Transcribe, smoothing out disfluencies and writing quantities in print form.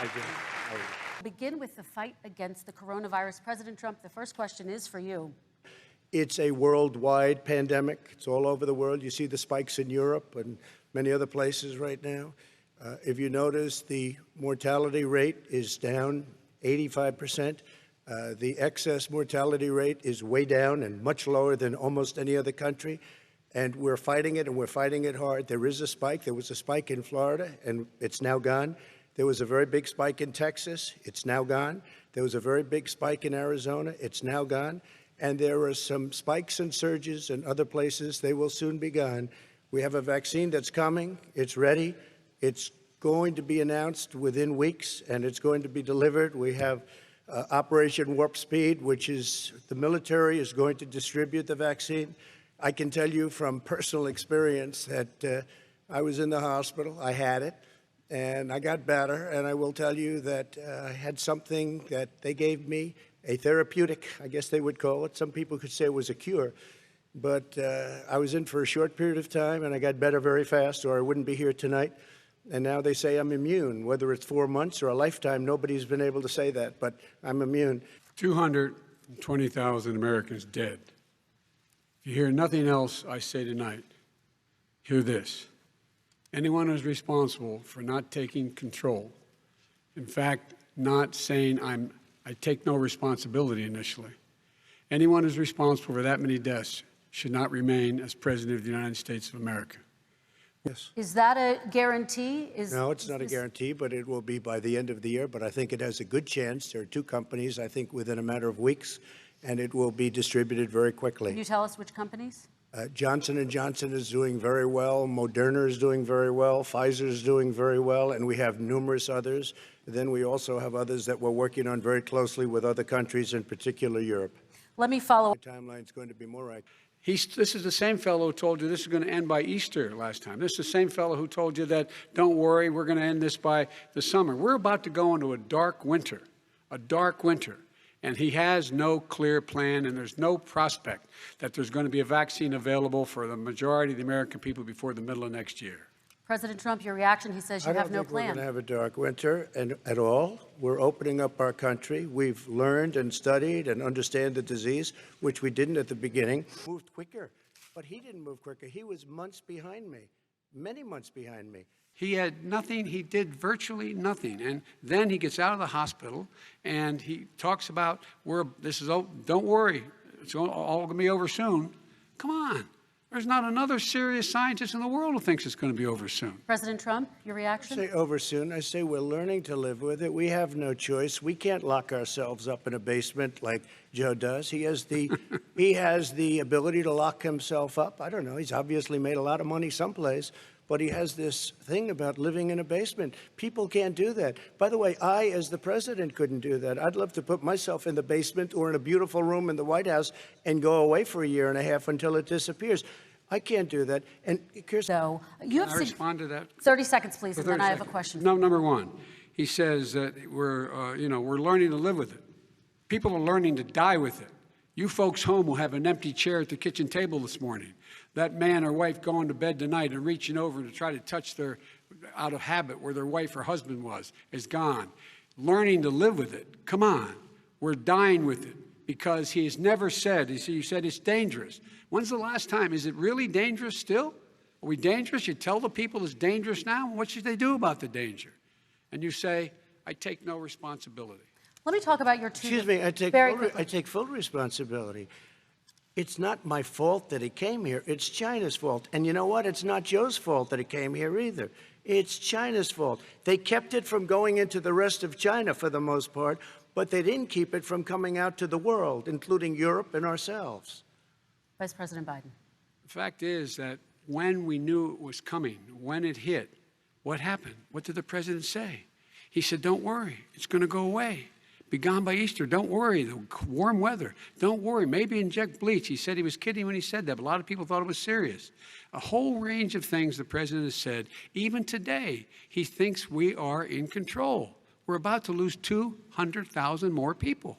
I do. Begin with the fight against the coronavirus. President Trump, the first question is for you. It's a worldwide pandemic. It's all over the world. You see the spikes in Europe and many other places right now. If you notice, the mortality rate is down 85%. The excess mortality rate is way down and much lower than almost any other country. And we're fighting it, and we're fighting it hard. There is a spike. There was a spike in Florida, and it's now gone. There was a very big spike in Texas. It's now gone. There was a very big spike in Arizona. It's now gone. And there are some spikes and surges in other places. They will soon be gone. We have a vaccine that's coming. It's ready. It's going to be announced within weeks, and it's going to be delivered. We have Operation Warp Speed, which is the military is going to distribute the vaccine. I can tell you from personal experience that I was in the hospital. I had it, and I got better. And I will tell you that I had something that they gave me, a therapeutic, I guess they would call it. Some people could say it was a cure. But I was in for a short period of time, and I got better very fast, or I wouldn't be here tonight. And now they say I'm immune. Whether it's 4 months or a lifetime, nobody's been able to say that, but I'm immune. 220,000 Americans dead. If you hear nothing else I say tonight, hear this. Anyone who's responsible for not taking control, in fact, not saying I take no responsibility initially, anyone who's responsible for that many deaths should not remain as President of the United States of America. Yes. Is that a guarantee? No, it's not a guarantee, but it will be by the end of the year. But I think it has a good chance. There are two companies, I think, within a matter of weeks, and it will be distributed very quickly. Can you tell us which companies? Johnson & Johnson is doing very well. Moderna is doing very well. Pfizer is doing very well, and we have numerous others. Then we also have others that we're working on very closely with other countries, in particular Europe. Let me follow. The timeline is going to be more accurate. This is the same fellow who told you this is going to end by Easter last time. This is the same fellow who told you that, don't worry, we're going to end this by the summer. We're about to go into a dark winter, and he has no clear plan, and there's no prospect that there's going to be a vaccine available for the majority of the American people before the middle of next year. President Trump, your reaction, he says you have no plan. I don't think we're going to have a dark winter at all. We're opening up our country. We've learned and studied and understand the disease, which we didn't at the beginning. Moved quicker, but he didn't move quicker. He was months behind me, many months behind me. He had nothing. He did virtually nothing. And then he gets out of the hospital and he talks about, don't worry, it's all going to be over soon. Come on. There's not another serious scientist in the world who thinks it's going to be over soon. President Trump, your reaction? I say over soon. I say we're learning to live with it. We have no choice. We can't lock ourselves up in a basement like Joe does. He has the ability to lock himself up. I don't know. He's obviously made a lot of money someplace, but he has this thing about living in a basement. People can't do that. By the way, I, as the president, couldn't do that. I'd love to put myself in the basement or in a beautiful room in the White House and go away for a year and a half until it disappears. I can't do that. And so you have Can I respond to that? 30 seconds, please, and then I have a question. No, number one, he says that we're learning to live with it. People are learning to die with it. You folks home will have an empty chair at the kitchen table this morning. That man or wife going to bed tonight and reaching over to try to touch out of habit where their wife or husband was, is gone. Learning to live with it. Come on. We're dying with it because he has never said, you said it's dangerous. When's the last time? Is it really dangerous still? Are we dangerous? You tell the people it's dangerous now? What should they do about the danger? And you say, I take no responsibility. Let me talk about your two. Excuse me, I take full responsibility. It's not my fault that it came here. It's China's fault. And you know what? It's not Joe's fault that it came here either. It's China's fault. They kept it from going into the rest of China for the most part, but they didn't keep it from coming out to the world, including Europe and ourselves. Vice President Biden. The fact is that when we knew it was coming, when it hit, what happened? What did the president say? He said, don't worry, it's going to go away. Be gone by Easter. Don't worry, the warm weather. Don't worry, maybe inject bleach. He said he was kidding when he said that, but a lot of people thought it was serious. A whole range of things the president has said. Even today, he thinks we are in control. We're about to lose 200,000 more people.